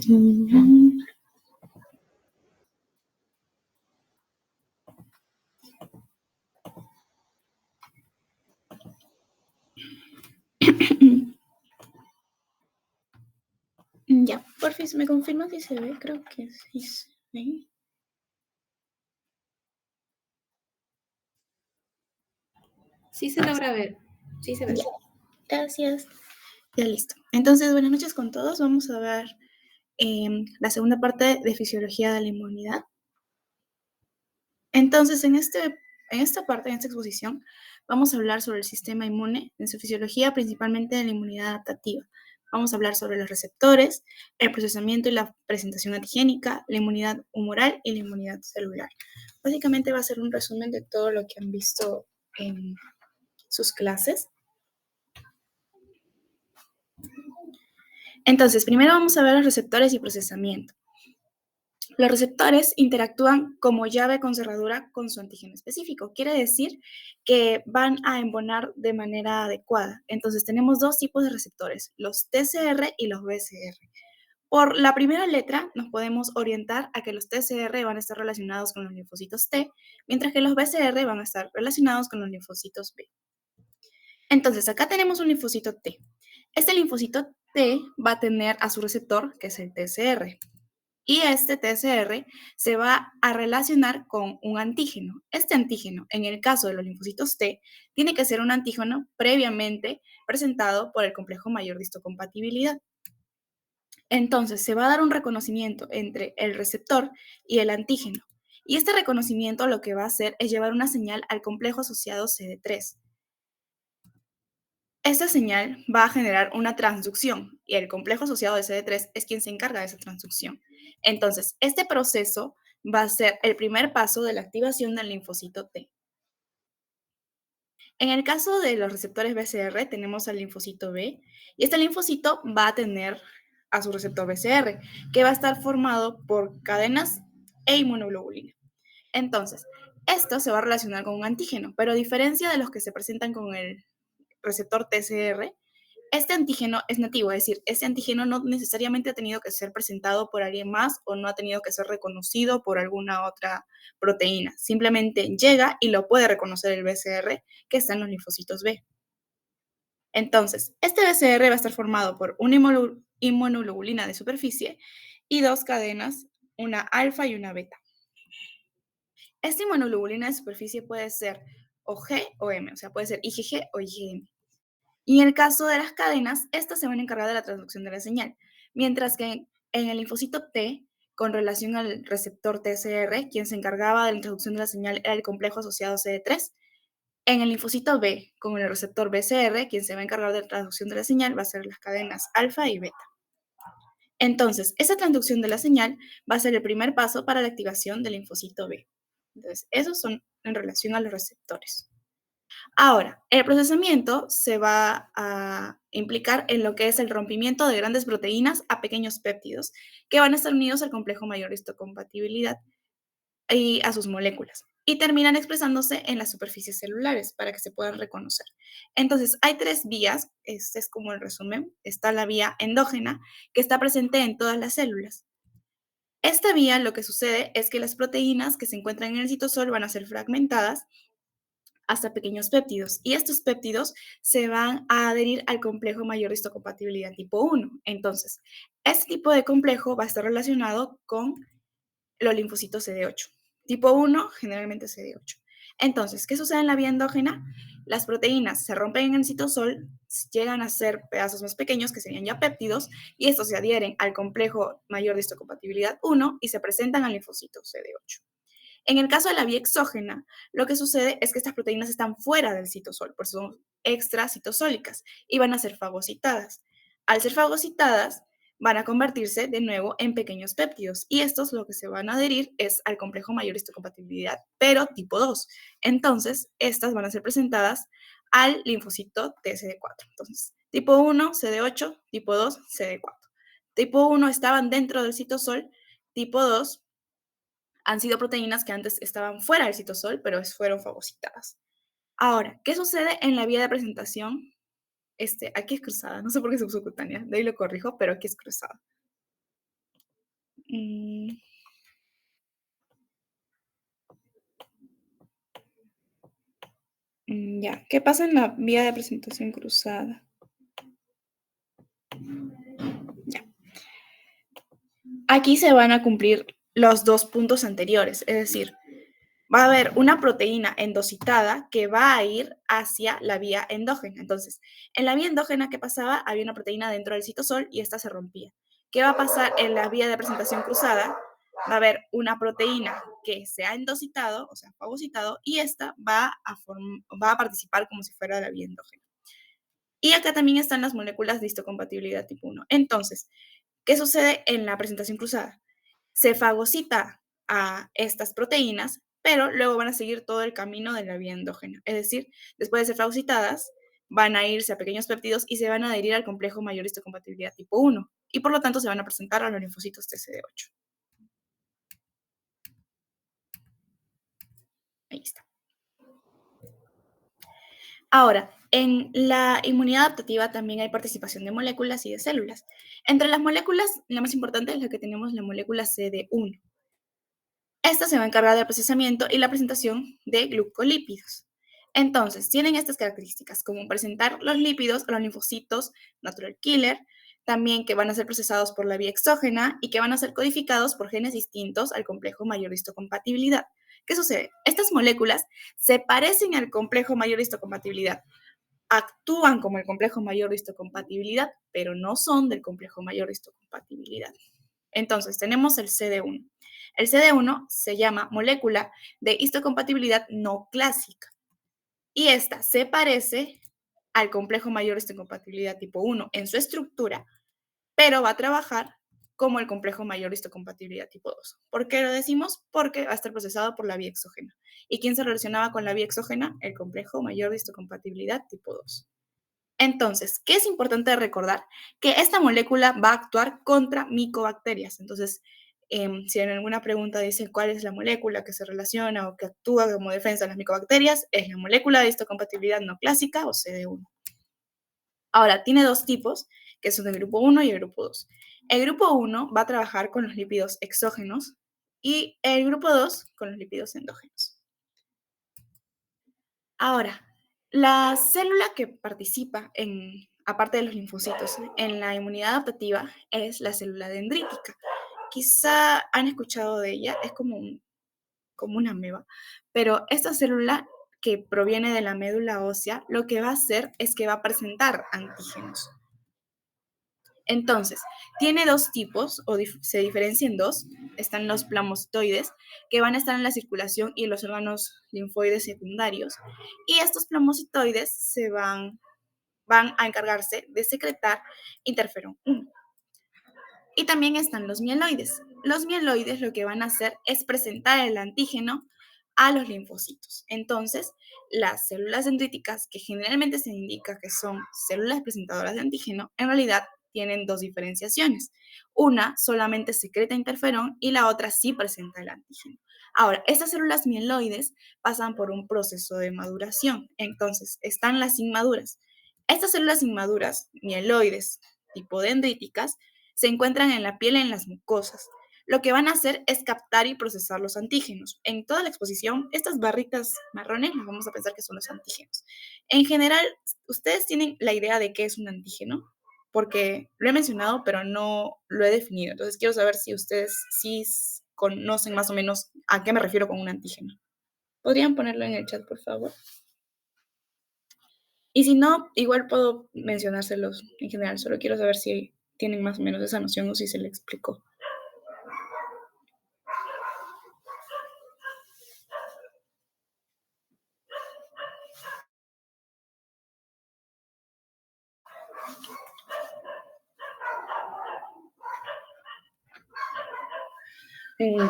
Mm. Ya, porfis, ¿me confirmas si se ve? Creo que sí se ve. Sí se logra ver. Sí se ve. Ya, gracias. Ya listo. Entonces, buenas noches con todos. Vamos a ver la segunda parte de fisiología de la inmunidad. Entonces, en esta parte, en esta exposición, vamos a hablar sobre el sistema inmune, en su fisiología, principalmente de la inmunidad adaptativa. Vamos a hablar sobre los receptores, el procesamiento y la presentación antigénica, la inmunidad humoral y la inmunidad celular. Básicamente va a ser un resumen de todo lo que han visto en sus clases. Entonces, primero vamos a ver los receptores y procesamiento. Los receptores interactúan como llave con cerradura con su antígeno específico. Quiere decir que van a embonar de manera adecuada. Entonces tenemos dos tipos de receptores, los TCR y los BCR. Por la primera letra nos podemos orientar a que los TCR van a estar relacionados con los linfocitos T, mientras que los BCR van a estar relacionados con los linfocitos B. Entonces acá tenemos un linfocito T. Este linfocito T va a tener a su receptor, que es el TCR. Y este TCR se va a relacionar con un antígeno. Este antígeno, en el caso de los linfocitos T, tiene que ser un antígeno previamente presentado por el complejo mayor de histocompatibilidad. Entonces, se va a dar un reconocimiento entre el receptor y el antígeno. Y este reconocimiento lo que va a hacer es llevar una señal al complejo asociado CD3. Esta señal va a generar una transducción y el complejo asociado de CD3 es quien se encarga de esa transducción. Entonces, este proceso va a ser el primer paso de la activación del linfocito T. En el caso de los receptores BCR, tenemos al linfocito B y este linfocito va a tener a su receptor BCR, que va a estar formado por cadenas e inmunoglobulina. Entonces, esto se va a relacionar con un antígeno, pero a diferencia de los que se presentan con el receptor TCR, este antígeno es nativo, es decir, este antígeno no necesariamente ha tenido que ser presentado por alguien más o no ha tenido que ser reconocido por alguna otra proteína. Simplemente llega y lo puede reconocer el BCR que está en los linfocitos B. Entonces, este BCR va a estar formado por una inmunoglobulina de superficie y dos cadenas, una alfa y una beta. Esta inmunoglobulina de superficie puede ser o G o M, o sea, puede ser IgG o IgM. Y en el caso de las cadenas, estas se van a encargar de la transducción de la señal, mientras que en el linfocito T, con relación al receptor TCR, quien se encargaba de la introducción de la señal era el complejo asociado CD3. En el linfocito B, con el receptor BCR, quien se va a encargar de la transducción de la señal va a ser las cadenas alfa y beta. Entonces, esa transducción de la señal va a ser el primer paso para la activación del linfocito B. Entonces, esos son en relación a los receptores. Ahora, el procesamiento se va a implicar en lo que es el rompimiento de grandes proteínas a pequeños péptidos que van a estar unidos al complejo mayor de histocompatibilidad y a sus moléculas y terminan expresándose en las superficies celulares para que se puedan reconocer. Entonces, hay tres vías, este es como el resumen. Está la vía endógena, que está presente en todas las células. Esta vía lo que sucede es que las proteínas que se encuentran en el citosol van a ser fragmentadas hasta pequeños péptidos. Y estos péptidos se van a adherir al complejo mayor de histocompatibilidad tipo 1. Entonces, este tipo de complejo va a estar relacionado con los linfocitos CD8. Tipo 1, generalmente CD8. Entonces, ¿qué sucede en la vía endógena? Las proteínas se rompen en el citosol, llegan a ser pedazos más pequeños, que serían ya péptidos, y estos se adhieren al complejo mayor de histocompatibilidad 1 y se presentan al linfocito CD8. En el caso de la vía exógena, lo que sucede es que estas proteínas están fuera del citosol, por eso son extracitosólicas y van a ser fagocitadas. Al ser fagocitadas, van a convertirse de nuevo en pequeños péptidos y estos lo que se van a adherir es al complejo mayor histocompatibilidad, pero tipo 2. Entonces, estas van a ser presentadas al linfocito TCD4. Entonces, tipo 1, CD8, tipo 2, CD4. Tipo 1 estaban dentro del citosol, tipo 2 han sido proteínas que antes estaban fuera del citosol, pero fueron fagocitadas. Ahora, ¿qué sucede en la vía de presentación? Aquí es cruzada, no sé por qué se puso cutánea, de ahí lo corrijo, pero aquí es cruzada. Mm, ya, ¿qué pasa en la vía de presentación cruzada? Ya. Aquí se van a cumplir los dos puntos anteriores, es decir, va a haber una proteína endocitada que va a ir hacia la vía endógena. Entonces, en la vía endógena, ¿qué pasaba? Había una proteína dentro del citosol y esta se rompía. ¿Qué va a pasar en la vía de presentación cruzada? Va a haber una proteína que se ha endocitado, o sea, fagocitado, y esta va a participar como si fuera la vía endógena. Y acá también están las moléculas de histocompatibilidad tipo 1. Entonces, ¿qué sucede en la presentación cruzada? Se fagocita a estas proteínas, pero luego van a seguir todo el camino de la vía endógena. Es decir, después de ser fagocitadas, van a irse a pequeños péptidos y se van a adherir al complejo mayor histocompatibilidad tipo 1 y por lo tanto se van a presentar a los linfocitos TCD8. Ahí está. Ahora, en la inmunidad adaptativa también hay participación de moléculas y de células. Entre las moléculas, la más importante es la que tenemos, la molécula CD1. Esta se va a encargar del procesamiento y la presentación de glucolípidos. Entonces, tienen estas características, como presentar los lípidos a los linfocitos natural killer, también que van a ser procesados por la vía exógena y que van a ser codificados por genes distintos al complejo mayor histocompatibilidad. ¿Qué sucede? Estas moléculas se parecen al complejo mayor histocompatibilidad, actúan como el complejo mayor de histocompatibilidad, pero no son del complejo mayor de histocompatibilidad. Entonces, tenemos el CD1. El CD1 se llama molécula de histocompatibilidad no clásica y esta se parece al complejo mayor de histocompatibilidad tipo 1 en su estructura, pero va a trabajar como el complejo mayor de histocompatibilidad tipo 2. ¿Por qué lo decimos? Porque va a estar procesado por la vía exógena. ¿Y quién se relacionaba con la vía exógena? El complejo mayor de histocompatibilidad tipo 2. Entonces, ¿qué es importante recordar? Que esta molécula va a actuar contra micobacterias. Entonces, si en alguna pregunta dicen cuál es la molécula que se relaciona o que actúa como defensa de las micobacterias, es la molécula de histocompatibilidad no clásica o CD1. Ahora, tiene dos tipos, que son el grupo 1 y el grupo 2. El grupo 1 va a trabajar con los lípidos exógenos y el grupo 2 con los lípidos endógenos. Ahora, la célula que participa aparte de los linfocitos, en la inmunidad adaptativa es la célula dendrítica. Quizá han escuchado de ella, es como una ameba, pero esta célula que proviene de la médula ósea, lo que va a hacer es que va a presentar antígenos. Entonces, tiene dos tipos, se diferencia en dos. Están los plasmocitoides, que van a estar en la circulación y en los órganos linfoides secundarios. Y estos plasmocitoides van a encargarse de secretar interferón 1. Y también están los mieloides. Los mieloides lo que van a hacer es presentar el antígeno a los linfocitos. Entonces, las células dendríticas, que generalmente se indica que son células presentadoras de antígeno, en realidad tienen dos diferenciaciones. Una solamente secreta interferón y la otra sí presenta el antígeno. Ahora, estas células mieloides pasan por un proceso de maduración. Entonces, están las inmaduras. Estas células inmaduras, mieloides, tipo dendríticas, se encuentran en la piel y en las mucosas. Lo que van a hacer es captar y procesar los antígenos. En toda la exposición, estas barritas marrones las vamos a pensar que son los antígenos. En general, ¿ustedes tienen la idea de qué es un antígeno? Porque lo he mencionado, pero no lo he definido. Entonces, quiero saber si ustedes sí conocen más o menos a qué me refiero con un antígeno. ¿Podrían ponerlo en el chat, por favor? Y si no, igual puedo mencionárselos en general. Solo quiero saber si tienen más o menos esa noción o si se le explicó.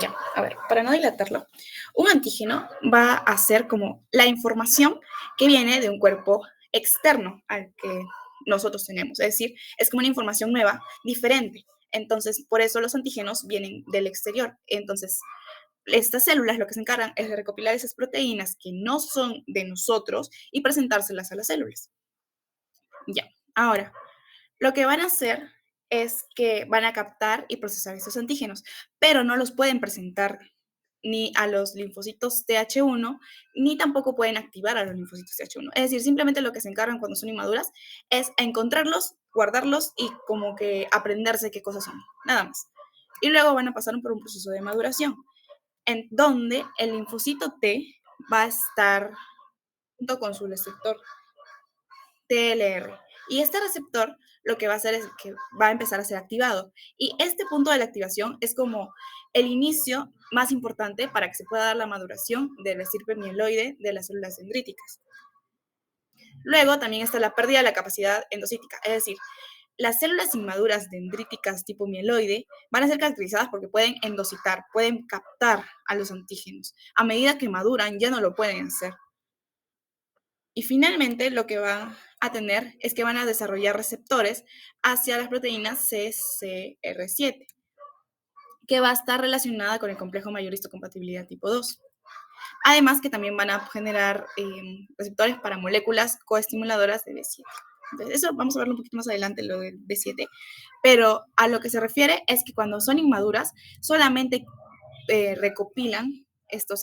Ya, a ver, para no dilatarlo, un antígeno va a ser como la información que viene de un cuerpo externo al que nosotros tenemos, es decir, es como una información nueva, diferente. Entonces, por eso los antígenos vienen del exterior. Entonces, estas células lo que se encargan es de recopilar esas proteínas que no son de nosotros y presentárselas a las células. Ya, ahora, lo que van a hacer es que van a captar y procesar estos antígenos, pero no los pueden presentar ni a los linfocitos Th1, ni tampoco pueden activar a los linfocitos Th1. Es decir, simplemente lo que se encargan cuando son inmaduras es encontrarlos, guardarlos y como que aprenderse qué cosas son, nada más. Y luego van a pasar por un proceso de maduración, en donde el linfocito T va a estar junto con su receptor TLR. Y este receptor lo que va a hacer es que va a empezar a ser activado. Y este punto de la activación es como el inicio más importante para que se pueda dar la maduración del estirpe mieloide de las células dendríticas. Luego también está la pérdida de la capacidad endocítica, es decir, las células inmaduras dendríticas tipo mieloide van a ser caracterizadas porque pueden endocitar, pueden captar a los antígenos. A medida que maduran ya no lo pueden hacer. Y finalmente lo que van a tener es que van a desarrollar receptores hacia las proteínas CCR7, que va a estar relacionada con el complejo mayor histocompatibilidad tipo 2. Además que también van a generar receptores para moléculas coestimuladoras de B7. Entonces, eso vamos a verlo un poquito más adelante, lo del B7, pero a lo que se refiere es que cuando son inmaduras solamente recopilan estos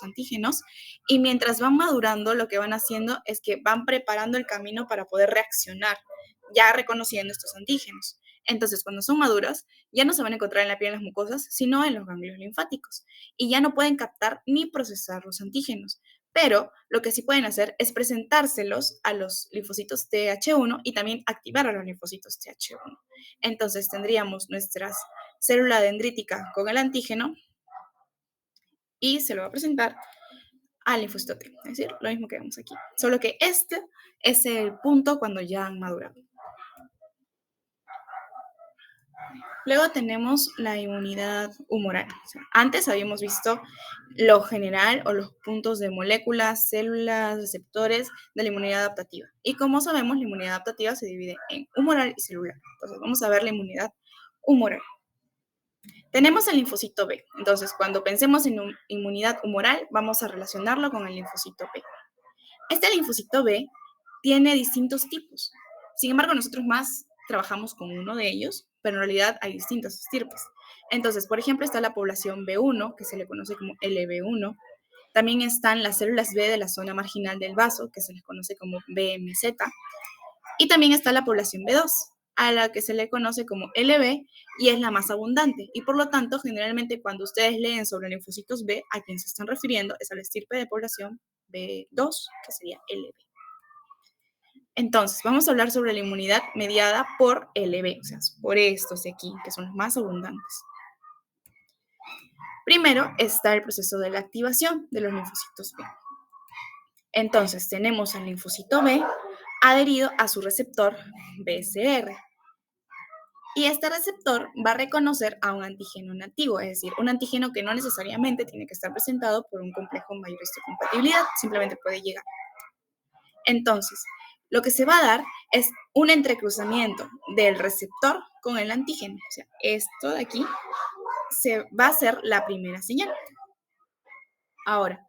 antígenos y mientras van madurando lo que van haciendo es que van preparando el camino para poder reaccionar, ya reconociendo estos antígenos. Entonces, cuando son maduras, ya no se van a encontrar en la piel, en las mucosas, sino en los ganglios linfáticos y ya no pueden captar ni procesar los antígenos. Pero lo que sí pueden hacer es presentárselos a los linfocitos Th1 y también activar a los linfocitos Th1. Entonces tendríamos nuestra célula dendrítica con el antígeno y se lo va a presentar al linfocito T, es decir, lo mismo que vemos aquí, solo que este es el punto cuando ya han madurado. Luego tenemos la inmunidad humoral. O sea, antes habíamos visto lo general o los puntos de moléculas, células, receptores de la inmunidad adaptativa. Y como sabemos, la inmunidad adaptativa se divide en humoral y celular. Entonces vamos a ver la inmunidad humoral. Tenemos el linfocito B. Entonces, cuando pensemos en inmunidad humoral, vamos a relacionarlo con el linfocito B. Este linfocito B tiene distintos tipos. Sin embargo, nosotros más trabajamos con uno de ellos, pero en realidad hay distintas estirpes. Entonces, por ejemplo, está la población B1, que se le conoce como LB1. También están las células B de la zona marginal del vaso, que se les conoce como BMZ. Y también está la población B2, a la que se le conoce como LB y es la más abundante. Y por lo tanto, generalmente cuando ustedes leen sobre linfocitos B, a quien se están refiriendo es al estirpe de población B2, que sería LB. Entonces, vamos a hablar sobre la inmunidad mediada por LB, o sea, por estos de aquí, que son los más abundantes. Primero está el proceso de la activación de los linfocitos B. Entonces, tenemos al linfocito B adherido a su receptor BCR. Y este receptor va a reconocer a un antígeno nativo, es decir, un antígeno que no necesariamente tiene que estar presentado por un complejo mayor histocompatibilidad, simplemente puede llegar. Entonces, lo que se va a dar es un entrecruzamiento del receptor con el antígeno. O sea, esto de aquí se va a ser la primera señal. Ahora,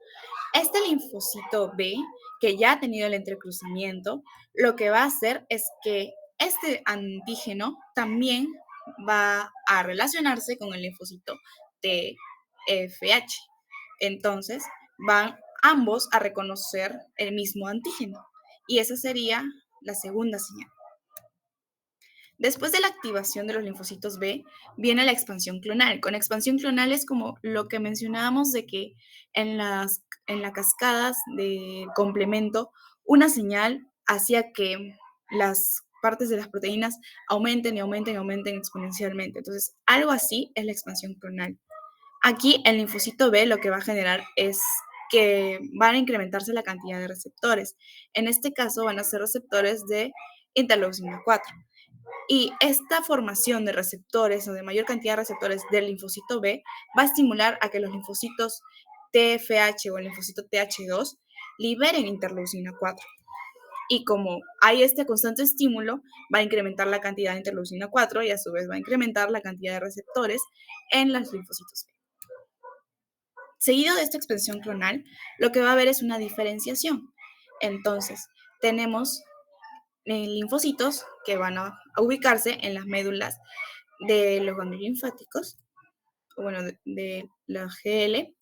este linfocito B, que ya ha tenido el entrecruzamiento, lo que va a hacer es que este antígeno también va a relacionarse con el linfocito TFH. Entonces, van ambos a reconocer el mismo antígeno. Y esa sería la segunda señal. Después de la activación de los linfocitos B, viene la expansión clonal. Con expansión clonal es como lo que mencionábamos de que en las cascadas de complemento, una señal hacía que las partes de las proteínas aumenten y aumenten y aumenten exponencialmente. Entonces, algo así es la expansión clonal. Aquí el linfocito B lo que va a generar es que van a incrementarse la cantidad de receptores. En este caso van a ser receptores de interleucina 4. Y esta formación de receptores o de mayor cantidad de receptores del linfocito B va a estimular a que los linfocitos TFH o el linfocito TH2 liberen interleucina 4. Y como hay este constante estímulo, va a incrementar la cantidad de interleucina 4 y a su vez va a incrementar la cantidad de receptores en los linfocitos B. Seguido de esta expansión clonal, lo que va a haber es una diferenciación. Entonces, tenemos linfocitos que van a ubicarse en las médulas de los ganglios linfáticos, o bueno, de la GL,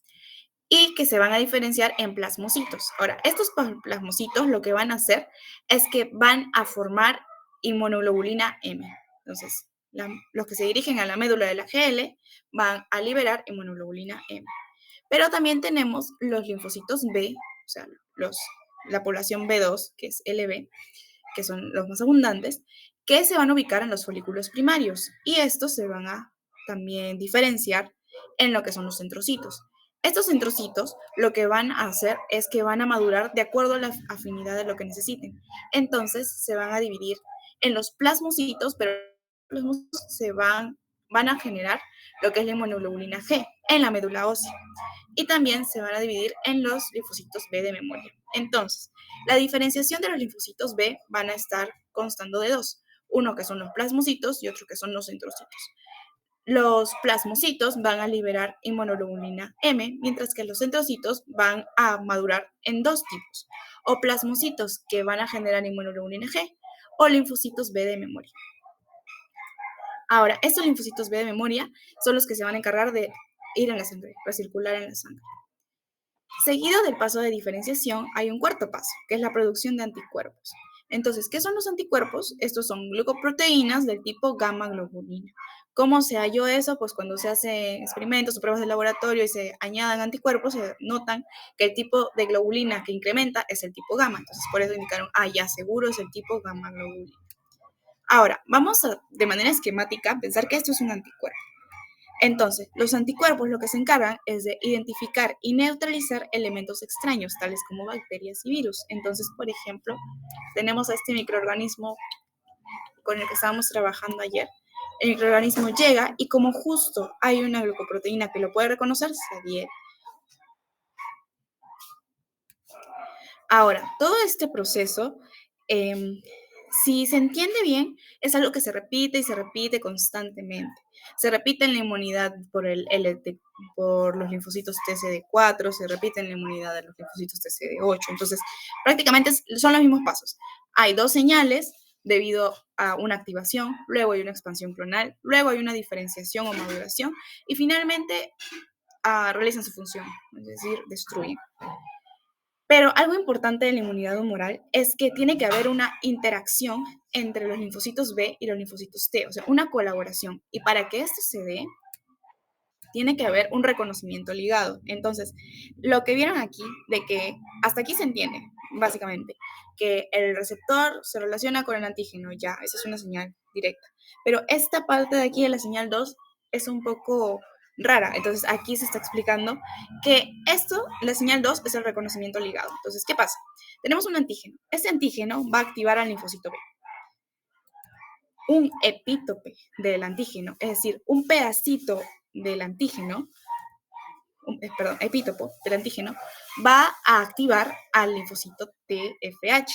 y que se van a diferenciar en plasmocitos. Ahora, estos plasmocitos lo que van a hacer es que van a formar inmunoglobulina M. Entonces, los que se dirigen a la médula de la GL van a liberar inmunoglobulina M. Pero también tenemos los linfocitos B, o sea, la población B2, que es LB, que son los más abundantes, que se van a ubicar en los folículos primarios y estos se van a también diferenciar en lo que son los centrocitos. Estos centrocitos lo que van a hacer es que van a madurar de acuerdo a la afinidad de lo que necesiten. Entonces se van a dividir en los plasmocitos, pero los plasmocitos van a generar lo que es la inmunoglobulina G en la médula ósea. Y también se van a dividir en los linfocitos B de memoria. Entonces, la diferenciación de los linfocitos B van a estar constando de dos. Uno que son los plasmocitos y otro que son los centrocitos. Los plasmocitos van a liberar inmunoglobulina M, mientras que los centrocitos van a madurar en dos tipos, o plasmocitos que van a generar inmunoglobulina G, o linfocitos B de memoria. Ahora, estos linfocitos B de memoria son los que se van a encargar de ir en la sangre, recircular en la sangre. Seguido del paso de diferenciación, hay un cuarto paso, que es la producción de anticuerpos. Entonces, ¿qué son los anticuerpos? Estos son glucoproteínas del tipo gamma globulina. ¿Cómo se halló eso? Pues cuando se hacen experimentos o pruebas de laboratorio y se añadan anticuerpos, se notan que el tipo de globulina que incrementa es el tipo gamma. Entonces, por eso indicaron, ya seguro es el tipo gamma globulina. Ahora, vamos a, de manera esquemática, pensar que esto es un anticuerpo. Entonces, los anticuerpos lo que se encargan es de identificar y neutralizar elementos extraños, tales como bacterias y virus. Entonces, por ejemplo, tenemos a este microorganismo con el que estábamos trabajando ayer. El microorganismo llega y como justo hay una glucoproteína que lo puede reconocer, se adhiere. Ahora, todo este proceso, si se entiende bien, es algo que se repite y se repite constantemente. Se repite en la inmunidad por los linfocitos TCD4, se repite en la inmunidad de los linfocitos TCD8. Entonces, prácticamente son los mismos pasos. Hay dos señales debido a una activación, luego hay una expansión clonal, luego hay una diferenciación o maduración y finalmente realizan su función, es decir, destruyen. Pero algo importante de la inmunidad humoral es que tiene que haber una interacción entre los linfocitos B y los linfocitos T, o sea, una colaboración. Y para que esto se dé, tiene que haber un reconocimiento ligado. Entonces, lo que vieron aquí, de que hasta aquí se entiende, básicamente, que el receptor se relaciona con el antígeno, ya, esa es una señal directa. Pero esta parte de aquí de la señal 2 es un poco rara. Entonces, aquí se está explicando que esto, la señal 2, es el reconocimiento ligado. Entonces, ¿qué pasa? Tenemos un antígeno. Este antígeno va a activar al linfocito B. Un epítope del antígeno, es decir, un pedacito del antígeno, epítopo del antígeno, va a activar al linfocito TFH.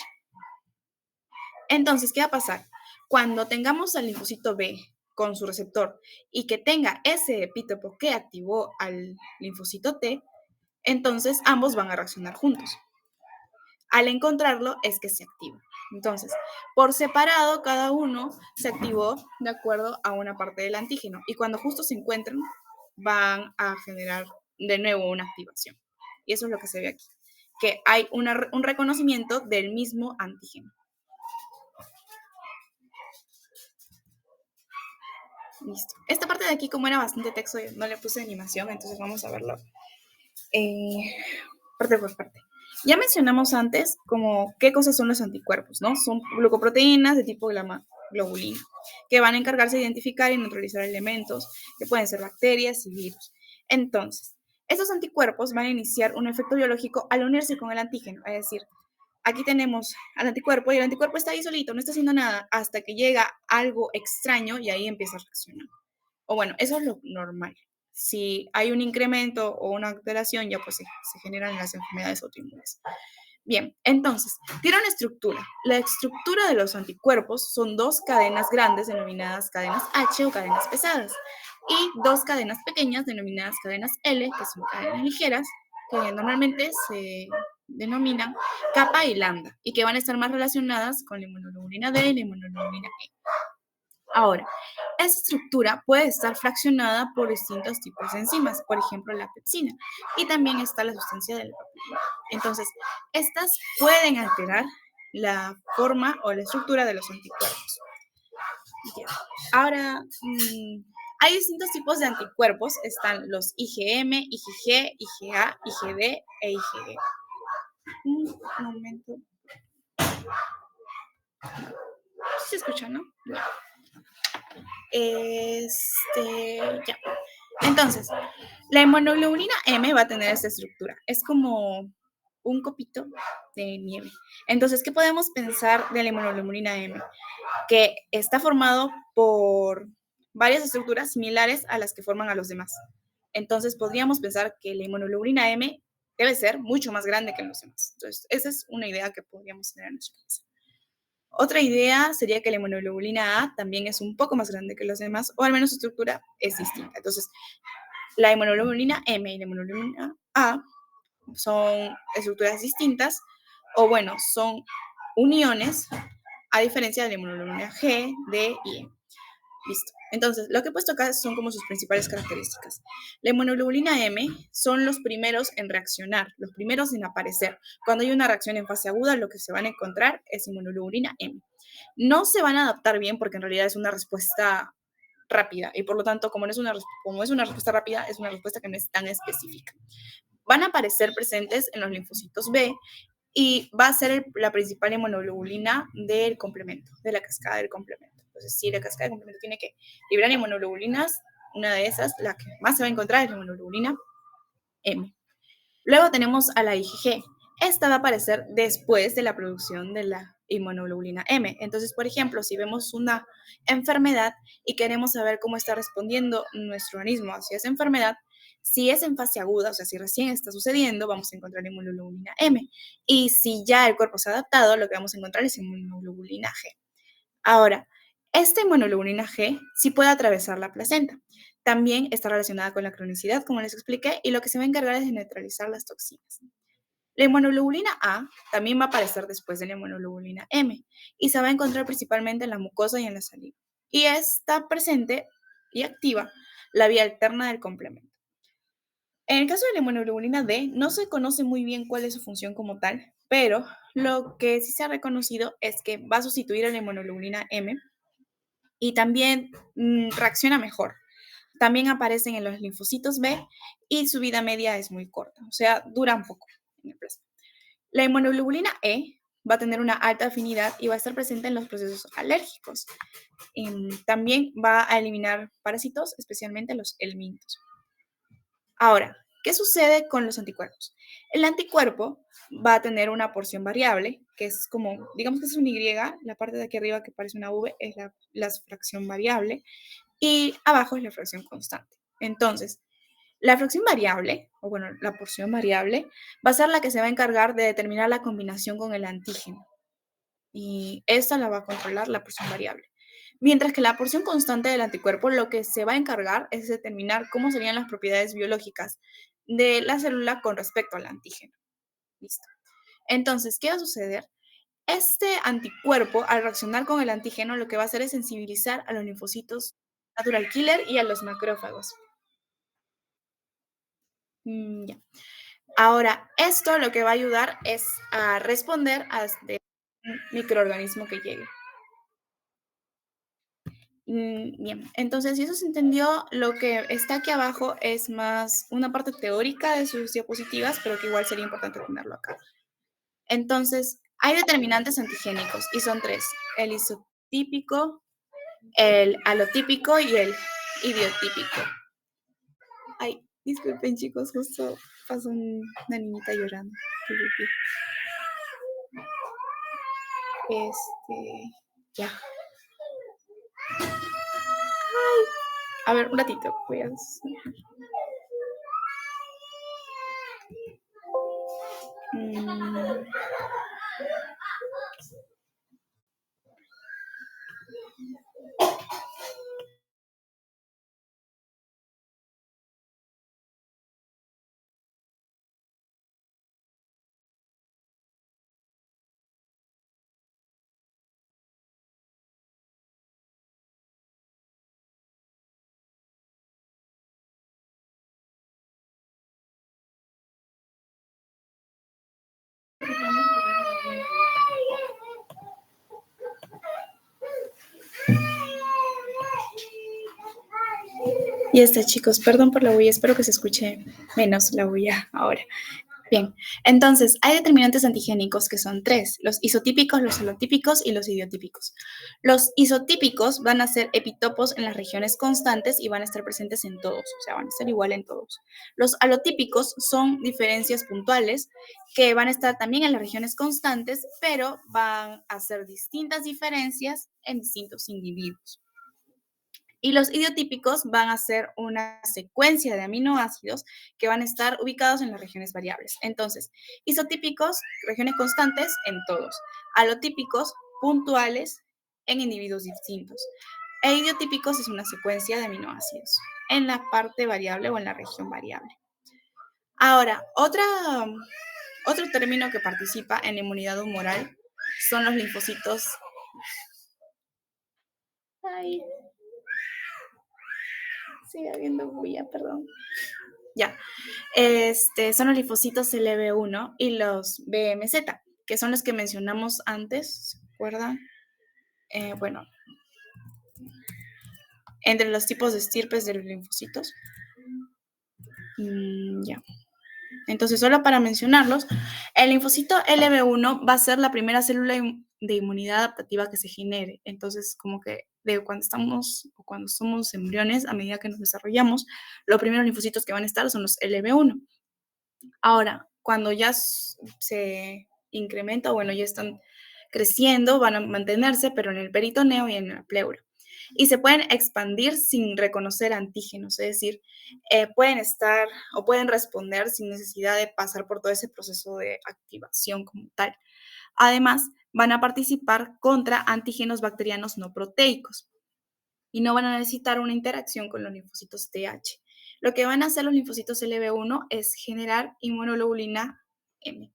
Entonces, ¿qué va a pasar? Cuando tengamos al linfocito B con su receptor y que tenga ese epítopo que activó al linfocito T, entonces ambos van a reaccionar juntos. Al encontrarlo es que se activa. Entonces, por separado, cada uno se activó de acuerdo a una parte del antígeno y cuando justo se encuentran, van a generar de nuevo una activación. Y eso es lo que se ve aquí, que hay un reconocimiento del mismo antígeno. Listo. Esta parte de aquí, como era bastante texto, no le puse animación, entonces vamos a verlo parte por parte. Ya mencionamos antes como qué cosas son los anticuerpos, ¿no? Son glucoproteínas de tipo gamma globulina, que van a encargarse de identificar y neutralizar elementos que pueden ser bacterias y virus. Entonces, estos anticuerpos van a iniciar un efecto biológico al unirse con el antígeno, es decir, aquí tenemos al anticuerpo y el anticuerpo está ahí solito, no está haciendo nada hasta que llega algo extraño y ahí empieza a reaccionar. O bueno, eso es lo normal. Si hay un incremento o una alteración, ya pues se generan las enfermedades autoinmunes. Bien, entonces, tiene una estructura. La estructura de los anticuerpos son dos cadenas grandes denominadas cadenas H o cadenas pesadas y dos cadenas pequeñas denominadas cadenas L, que son cadenas ligeras, que normalmente denominan kappa y lambda, y que van a estar más relacionadas con la inmunoglobulina D y la inmunoglobulina E. Ahora, esta estructura puede estar fraccionada por distintos tipos de enzimas, por ejemplo, la pepsina, y también está la sustancia del papiloma. Entonces, estas pueden alterar la forma o la estructura de los anticuerpos. Ya. Ahora, hay distintos tipos de anticuerpos. Están los IgM, IgG, IgA, IgD e IgE. Un momento. ¿Sí se escucha, no? Ya. Entonces, la inmunoglobulina M va a tener esta estructura. Es como un copito de nieve. Entonces, ¿qué podemos pensar de la inmunoglobulina M? Que está formado por varias estructuras similares a las que forman a los demás. Entonces, podríamos pensar que la inmunoglobulina M debe ser mucho más grande que los demás. Entonces, esa es una idea que podríamos tener en nuestra cabeza. Otra idea sería que la inmunoglobulina A también es un poco más grande que los demás, o al menos su estructura es distinta. Entonces, la inmunoglobulina M y la inmunoglobulina A son estructuras distintas, o bueno, son uniones, a diferencia de la inmunoglobulina G, D y E. Listo. Entonces, lo que he puesto acá son como sus principales características. La inmunoglobulina M son los primeros en reaccionar, los primeros en aparecer. Cuando hay una reacción en fase aguda, lo que se van a encontrar es inmunoglobulina M. No se van a adaptar bien porque en realidad es una respuesta rápida y por lo tanto, como es una respuesta rápida, es una respuesta que no es tan específica. Van a aparecer presentes en los linfocitos B y va a ser la principal inmunoglobulina del complemento, de la cascada del complemento. Entonces, si la cascada del complemento tiene que liberar inmunoglobulinas, una de esas, la que más se va a encontrar es la inmunoglobulina M. Luego tenemos a la IgG. Esta va a aparecer después de la producción de la inmunoglobulina M. Entonces, por ejemplo, si vemos una enfermedad y queremos saber cómo está respondiendo nuestro organismo hacia esa enfermedad, si es en fase aguda, o sea, si recién está sucediendo, vamos a encontrar inmunoglobulina M. Y si ya el cuerpo se ha adaptado, lo que vamos a encontrar es inmunoglobulina G. Ahora, esta inmunoglobulina G sí puede atravesar la placenta. También está relacionada con la cronicidad, como les expliqué, y lo que se va a encargar es de neutralizar las toxinas. La inmunoglobulina A también va a aparecer después de la inmunoglobulina M y se va a encontrar principalmente en la mucosa y en la saliva. Y está presente y activa la vía alterna del complemento. En el caso de la inmunoglobulina D, no se conoce muy bien cuál es su función como tal, pero lo que sí se ha reconocido es que va a sustituir a la inmunoglobulina M y también reacciona mejor. También aparecen en los linfocitos B y su vida media es muy corta, o sea, dura un poco en el plasma. La inmunoglobulina E va a tener una alta afinidad y va a estar presente en los procesos alérgicos. También va a eliminar parásitos, especialmente los helmintos. Ahora, ¿qué sucede con los anticuerpos? El anticuerpo va a tener una porción variable, que es como, digamos que es un Y, la parte de aquí arriba que parece una V es la fracción variable, y abajo es la fracción constante. Entonces, la fracción variable, o bueno, la porción variable, va a ser la que se va a encargar de determinar la combinación con el antígeno. Y esa la va a controlar la porción variable. Mientras que la porción constante del anticuerpo lo que se va a encargar es determinar cómo serían las propiedades biológicas de la célula con respecto al antígeno. Listo. Entonces, ¿qué va a suceder? Este anticuerpo, al reaccionar con el antígeno, lo que va a hacer es sensibilizar a los linfocitos natural killer y a los macrófagos. Ya. Ahora, esto lo que va a ayudar es a responder a este microorganismo que llegue. Bien, entonces, si eso se entendió, lo que está aquí abajo es más una parte teórica de sus diapositivas, pero que igual sería importante tenerlo acá. Entonces, hay determinantes antigénicos y son tres: el isotípico, el alotípico y el idiotípico. Ay, disculpen chicos, justo pasó una niñita llorando. Ya. A ver, un ratito, voy a... Mm. Y chicos, perdón por la bulla, espero que se escuche menos la bulla ahora. Bien, entonces hay determinantes antigénicos que son tres: los isotípicos, los alotípicos y los idiotípicos. Los isotípicos van a ser epitopos en las regiones constantes y van a estar presentes en todos, o sea, van a ser igual en todos. Los alotípicos son diferencias puntuales que van a estar también en las regiones constantes, pero van a ser distintas diferencias en distintos individuos. Y los idiotípicos van a ser una secuencia de aminoácidos que van a estar ubicados en las regiones variables. Entonces, isotípicos, regiones constantes en todos. Alotípicos, puntuales en individuos distintos. E idiotípicos es una secuencia de aminoácidos en la parte variable o en la región variable. Ahora, otro término que participa en la inmunidad humoral son los linfocitos. Ay, sigue habiendo bulla, perdón. Ya. Son los linfocitos LB1 y los BMZ, que son los que mencionamos antes, ¿se acuerdan? Bueno, entre los tipos de estirpes de los linfocitos. Ya. Entonces, solo para mencionarlos, el linfocito LB1 va a ser la primera célula de inmunidad adaptativa que se genere. Entonces, como que cuando somos embriones, a medida que nos desarrollamos, los primeros linfocitos que van a estar son los LB1. Ahora, cuando ya se incrementa, bueno, ya están creciendo, van a mantenerse, pero en el peritoneo y en la pleura. Y se pueden expandir sin reconocer antígenos, es decir, pueden estar o pueden responder sin necesidad de pasar por todo ese proceso de activación como tal. Además, van a participar contra antígenos bacterianos no proteicos y no van a necesitar una interacción con los linfocitos TH. Lo que van a hacer los linfocitos LB1 es generar inmunoglobulina M.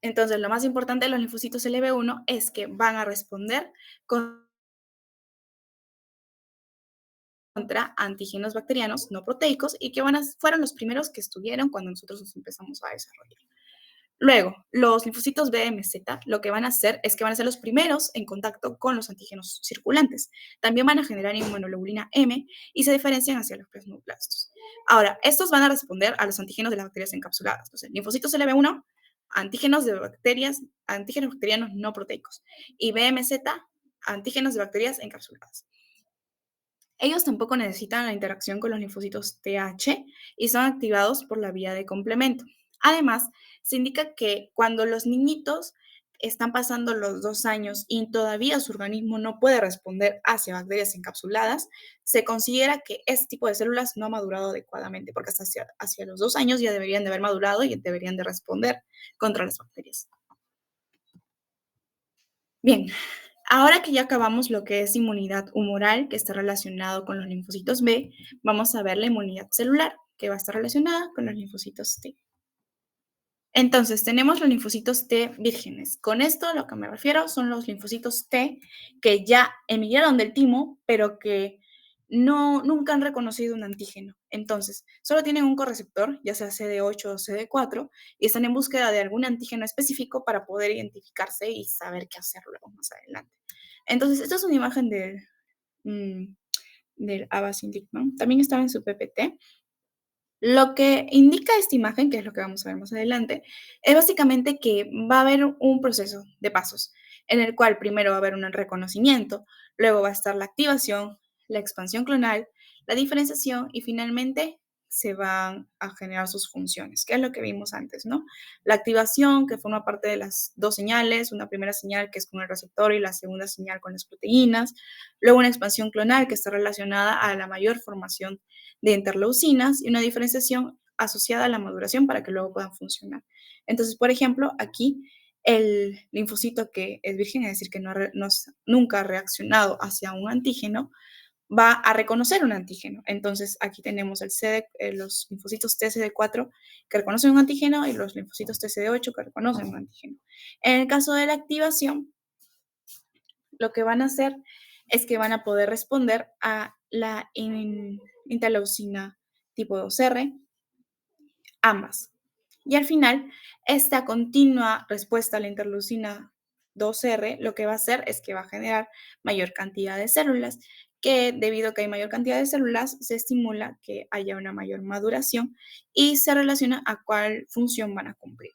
Entonces, lo más importante de los linfocitos LB1 es que van a responder contra antígenos bacterianos no proteicos y que fueron los primeros que estuvieron cuando nosotros nos empezamos a desarrollar. Luego, los linfocitos BMZ lo que van a hacer es que van a ser los primeros en contacto con los antígenos circulantes. También van a generar inmunoglobulina M y se diferencian hacia los plasmoblastos. Ahora, estos van a responder a los antígenos de las bacterias encapsuladas. Entonces, linfocitos LB1, antígenos bacterianos no proteicos. Y BMZ, antígenos de bacterias encapsuladas. Ellos tampoco necesitan la interacción con los linfocitos TH y son activados por la vía de complemento. Además, se indica que cuando los niñitos están pasando los 2 años y todavía su organismo no puede responder hacia bacterias encapsuladas, se considera que este tipo de células no ha madurado adecuadamente, porque hasta hacia los 2 años ya deberían de haber madurado y deberían de responder contra las bacterias. Bien, ahora que ya acabamos lo que es inmunidad humoral, que está relacionado con los linfocitos B, vamos a ver la inmunidad celular, que va a estar relacionada con los linfocitos T. Entonces, tenemos los linfocitos T vírgenes. Con esto a lo que me refiero son los linfocitos T que ya emigraron del timo, pero que nunca han reconocido un antígeno. Entonces, solo tienen un correceptor, ya sea CD8 o CD4, y están en búsqueda de algún antígeno específico para poder identificarse y saber qué hacerlo más adelante. Entonces, esta es una imagen del Abasindicman. También estaba en su PPT. Lo que indica esta imagen, que es lo que vamos a ver más adelante, es básicamente que va a haber un proceso de pasos en el cual primero va a haber un reconocimiento, luego va a estar la activación, la expansión clonal, la diferenciación y finalmente se van a generar sus funciones, que es lo que vimos antes, ¿no? La activación, que forma parte de las dos señales, una primera señal que es con el receptor y la segunda señal con las proteínas, luego una expansión clonal que está relacionada a la mayor formación de interleucinas y una diferenciación asociada a la maduración para que luego puedan funcionar. Entonces, por ejemplo, aquí el linfocito que es virgen, es decir, que nunca ha reaccionado hacia un antígeno, va a reconocer un antígeno. Entonces, aquí tenemos los linfocitos TCD4 que reconocen un antígeno y los linfocitos TCD8 que reconocen un antígeno. En el caso de la activación, lo que van a hacer es que van a poder responder a la interleucina tipo 2R, ambas. Y al final, esta continua respuesta a la interleucina 2R lo que va a hacer es que va a generar mayor cantidad de células, que debido a que hay mayor cantidad de células, se estimula que haya una mayor maduración y se relaciona a cuál función van a cumplir.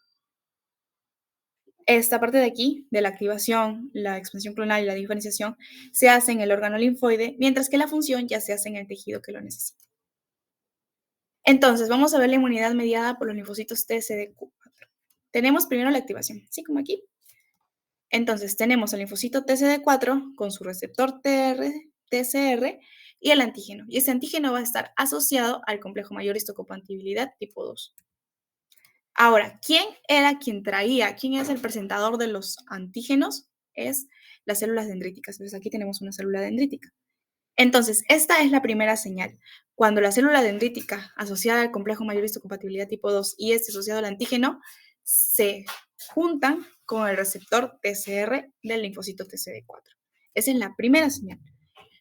Esta parte de aquí, de la activación, la expansión clonal y la diferenciación, se hace en el órgano linfoide, mientras que la función ya se hace en el tejido que lo necesita. Entonces, vamos a ver la inmunidad mediada por los linfocitos TCD4. Tenemos primero la activación, así como aquí. Entonces, tenemos el linfocito TCD4 con su receptor TCR y el antígeno. Y ese antígeno va a estar asociado al complejo mayor histocompatibilidad tipo 2. Ahora, ¿quién era quien traía? ¿Quién es el presentador de los antígenos? Es las células dendríticas. Entonces, aquí tenemos una célula dendrítica. Entonces, esta es la primera señal. Cuando la célula dendrítica asociada al complejo mayor histocompatibilidad tipo 2 y este asociado al antígeno se juntan con el receptor TCR del linfocito TCD4. Esa es la primera señal.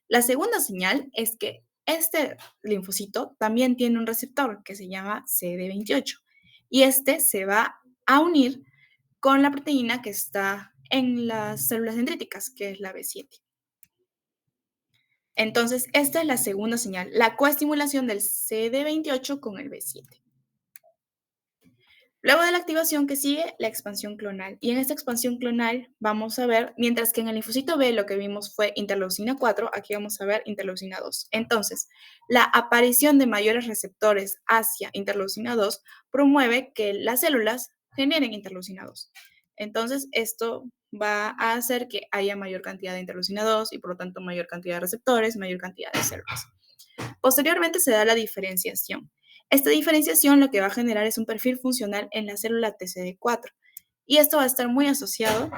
La segunda señal es que este linfocito también tiene un receptor que se llama CD28 y este se va a unir con la proteína que está en las células dendríticas, que es la B7. Entonces, esta es la segunda señal, la coestimulación del CD28 con el B7. Luego de la activación que sigue, la expansión clonal. Y en esta expansión clonal vamos a ver, mientras que en el linfocito B lo que vimos fue interleucina 4, aquí vamos a ver interleucina 2. Entonces, la aparición de mayores receptores hacia interleucina 2 promueve que las células generen interleucina 2. Entonces, esto va a hacer que haya mayor cantidad de interleucina 2 y por lo tanto mayor cantidad de receptores, mayor cantidad de células. Posteriormente se da la diferenciación. Esta diferenciación lo que va a generar es un perfil funcional en la célula TCD4 y esto va a estar muy asociado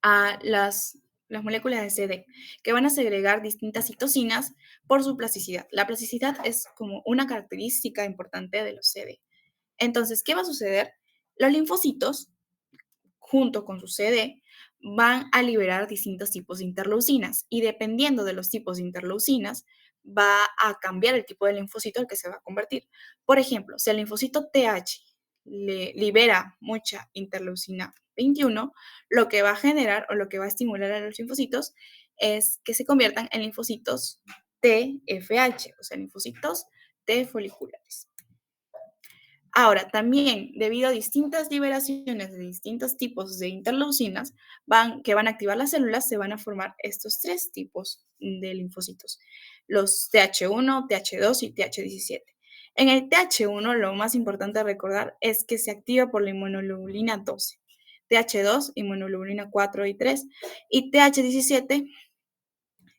a las moléculas de CD, que van a segregar distintas citocinas por su plasticidad. La plasticidad es como una característica importante de los CD. Entonces, ¿qué va a suceder? Los linfocitos junto con su CD, van a liberar distintos tipos de interleucinas y dependiendo de los tipos de interleucinas, va a cambiar el tipo de linfocito al que se va a convertir. Por ejemplo, si el linfocito TH le libera mucha interleucina 21, lo que va a generar o lo que va a estimular a los linfocitos es que se conviertan en linfocitos TFH, o sea, linfocitos T foliculares. Ahora, también, debido a distintas liberaciones de distintos tipos de interleucinas que van a activar las células, se van a formar estos tres tipos de linfocitos, los TH1, TH2 y TH17. En el TH1, lo más importante a recordar es que se activa por la inmunoglobulina 12, TH2, inmunoglobulina 4 y 3, y TH17,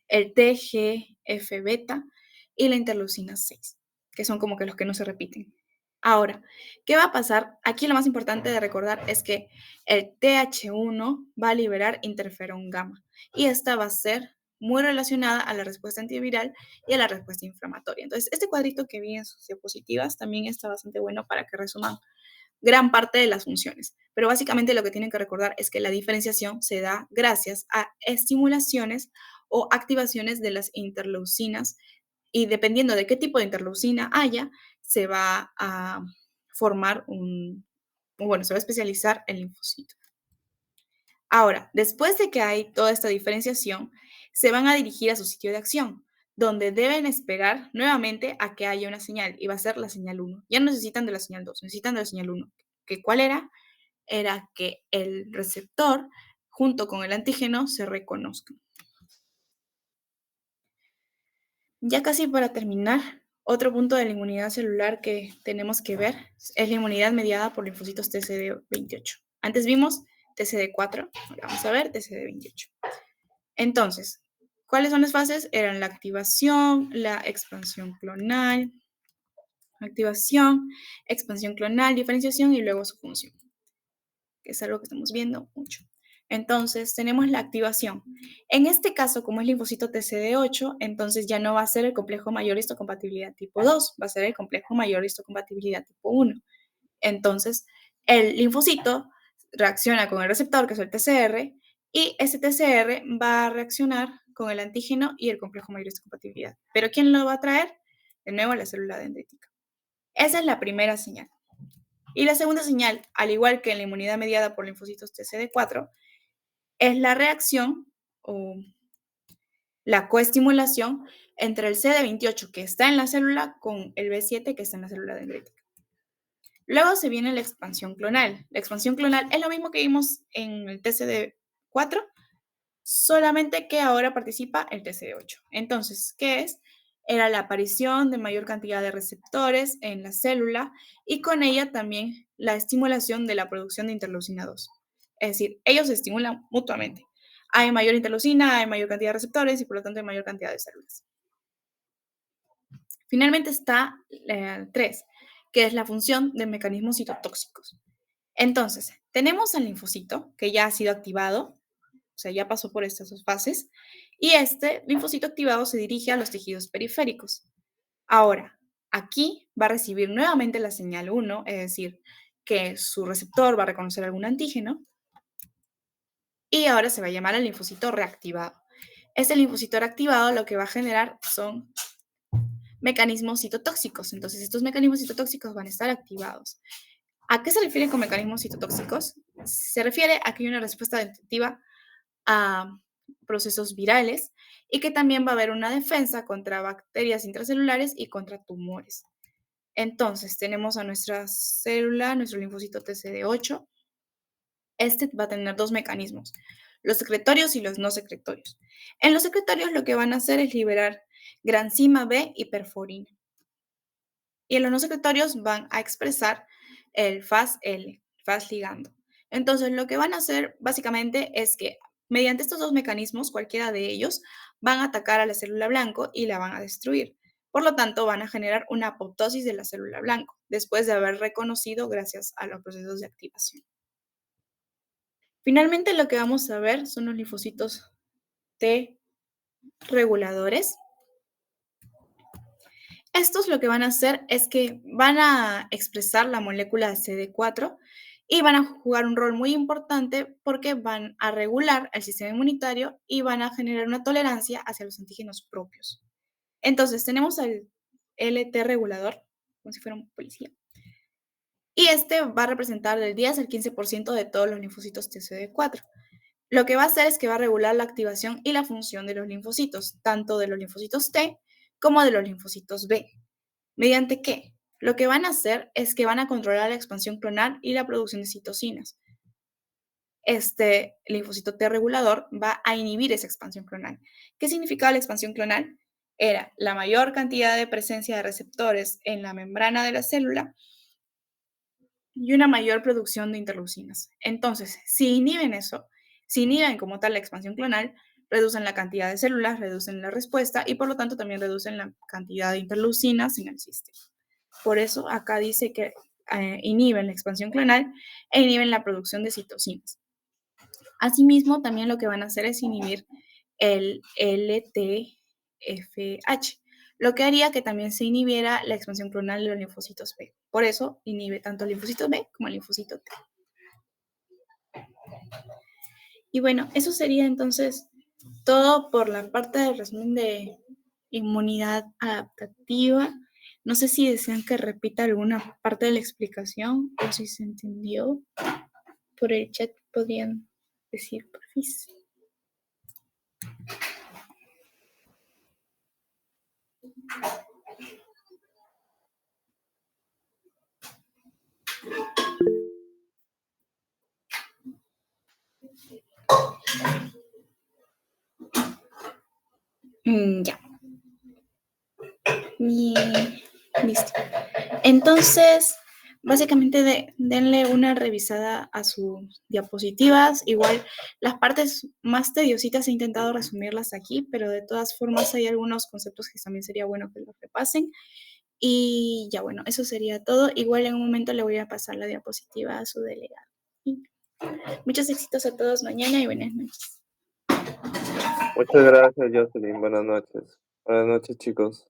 el TGF-beta y la interleucina 6, que son como que los que no se repiten. Ahora, ¿qué va a pasar? Aquí lo más importante de recordar es que el TH1 va a liberar interferón gamma y esta va a ser muy relacionada a la respuesta antiviral y a la respuesta inflamatoria. Entonces, este cuadrito que vi en sus diapositivas también está bastante bueno para que resuman gran parte de las funciones. Pero básicamente lo que tienen que recordar es que la diferenciación se da gracias a estimulaciones o activaciones de las interleucinas y dependiendo de qué tipo de interleucina haya, se va a formar se va a especializar el linfocito. Ahora, después de que hay toda esta diferenciación, se van a dirigir a su sitio de acción, donde deben esperar nuevamente a que haya una señal, y va a ser la señal 1. Ya no necesitan de la señal 2, necesitan de la señal 1. ¿Cuál era? Era que el receptor junto con el antígeno se reconozcan. Ya casi para terminar, otro punto de la inmunidad celular que tenemos que ver es la inmunidad mediada por linfocitos TCD28. Antes vimos TCD4, ahora vamos a ver TCD28. Entonces, ¿cuáles son las fases? Eran la activación, la expansión clonal, diferenciación y luego su función, que es algo que estamos viendo mucho. Entonces, tenemos la activación. En este caso, como es linfocito TCD8, entonces ya no va a ser el complejo mayor histocompatibilidad tipo 2, va a ser el complejo mayor histocompatibilidad tipo 1. Entonces, el linfocito reacciona con el receptor, que es el TCR, y ese TCR va a reaccionar con el antígeno y el complejo mayor histocompatibilidad. ¿Pero quién lo va a traer? De nuevo, la célula dendrítica. Esa es la primera señal. Y la segunda señal, al igual que en la inmunidad mediada por linfocitos TCD4, es la reacción o la coestimulación entre el CD28 que está en la célula con el B7 que está en la célula dendrítica. Luego se viene la expansión clonal. La expansión clonal es lo mismo que vimos en el TCD4, solamente que ahora participa el TCD8. Entonces, ¿qué es? Era la aparición de mayor cantidad de receptores en la célula y con ella también la estimulación de la producción de interleucina 2. Es decir, ellos se estimulan mutuamente. Hay mayor interleucina, hay mayor cantidad de receptores y por lo tanto hay mayor cantidad de células. Finalmente está el 3, que es la función de mecanismos citotóxicos. Entonces, tenemos al linfocito que ya ha sido activado, o sea, ya pasó por estas dos fases, y este linfocito activado se dirige a los tejidos periféricos. Ahora, aquí va a recibir nuevamente la señal 1, es decir, que su receptor va a reconocer algún antígeno, y ahora se va a llamar el linfocito reactivado. Este linfocito reactivado lo que va a generar son mecanismos citotóxicos. Entonces, estos mecanismos citotóxicos van a estar activados. ¿A qué se refiere con mecanismos citotóxicos? Se refiere a que hay una respuesta adaptativa a procesos virales y que también va a haber una defensa contra bacterias intracelulares y contra tumores. Entonces, tenemos a nuestra célula, nuestro linfocito TCD8. Este va a tener dos mecanismos, los secretorios y los no secretorios. En los secretorios lo que van a hacer es liberar granzima B y perforina. Y en los no secretorios van a expresar el FAS-L, FAS ligando. Entonces, lo que van a hacer básicamente es que mediante estos dos mecanismos, cualquiera de ellos, van a atacar a la célula blanco y la van a destruir. Por lo tanto, van a generar una apoptosis de la célula blanco, después de haber reconocido gracias a los procesos de activación. Finalmente, lo que vamos a ver son los linfocitos T reguladores. Estos lo que van a hacer es que van a expresar la molécula de CD4 y van a jugar un rol muy importante porque van a regular el sistema inmunitario y van a generar una tolerancia hacia los antígenos propios. Entonces, tenemos al LT regulador, como si fuera un policía, y este va a representar del 10 al 15% de todos los linfocitos TCD4. Lo que va a hacer es que va a regular la activación y la función de los linfocitos, tanto de los linfocitos T como de los linfocitos B. ¿Mediante qué? Lo que van a hacer es que van a controlar la expansión clonal y la producción de citocinas. Este linfocito T regulador va a inhibir esa expansión clonal. ¿Qué significaba la expansión clonal? Era la mayor cantidad de presencia de receptores en la membrana de la célula y una mayor producción de interleucinas. Entonces, si inhiben eso, si inhiben como tal la expansión clonal, reducen la cantidad de células, reducen la respuesta y por lo tanto también reducen la cantidad de interleucinas en el sistema. Por eso acá dice que inhiben la expansión clonal e inhiben la producción de citocinas. Asimismo, también lo que van a hacer es inhibir el LTFH, lo que haría que también se inhibiera la expansión clonal de los linfocitos B. Por eso inhibe tanto el linfocito B como el linfocito T. Y bueno, eso sería entonces todo por la parte del resumen de inmunidad adaptativa. No sé si desean que repita alguna parte de la explicación o si se entendió. Por el chat podían decir, porfis. Ya. Listo. Entonces, básicamente denle una revisada a sus diapositivas. Igual las partes más tediositas he intentado resumirlas aquí, pero de todas formas hay algunos conceptos que también sería bueno que los repasen. Y ya bueno, eso sería todo. Igual en un momento le voy a pasar la diapositiva a su delegado. Muchos éxitos a todos mañana y buenas noches. Muchas gracias, Jocelyn. Buenas noches. Buenas noches, chicos.